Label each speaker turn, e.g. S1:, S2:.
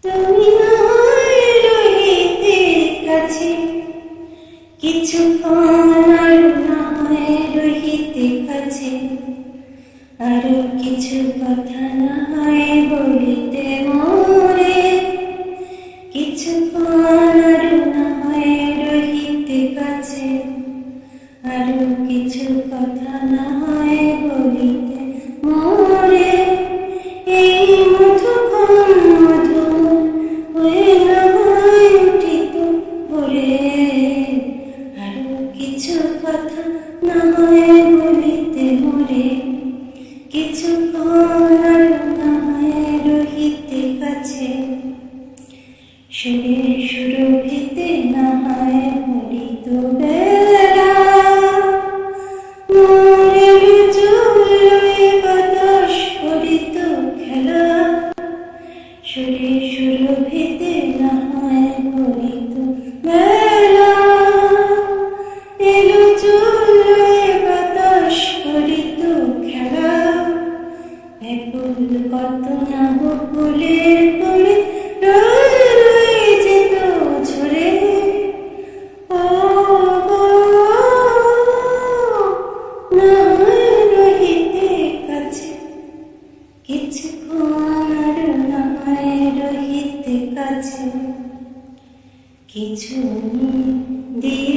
S1: তুমি নয় রহিতের কাছে কিছুক্ষণ, আর না হয় রহিতে কাছে আরো কিছু কথা না হয় বলিতে মোরে। কিছুক্ষণ, আর না হয় রহিতে কাছে আরো কিছু কথা না হয় বলিতে মোরে। এই মধুক্ষণ মধুর হয়ে না হয় উঠিত ভোরে, আরো কিছু কথা না হয় বলিতে মোরে। কিছুক্ষণ, আর না হয় রহিতে কাছে সুরে সুরভিতে না হয় পড়িত বেলা। মোরের চুলে বাতাস করিত খেলা, সুরে সুরভিতে না হয় পড়িত বেলা। এলো চুলে বাতাস করিত খেলা, ব্যাকুল কত না বকুলের পরে রয়ে রয়ে যেত ঝরে। ও না হয় রহিতে কাছে কিছুক্ষণ, আর না হয় রহিতে কাছে কিছু দিয়ে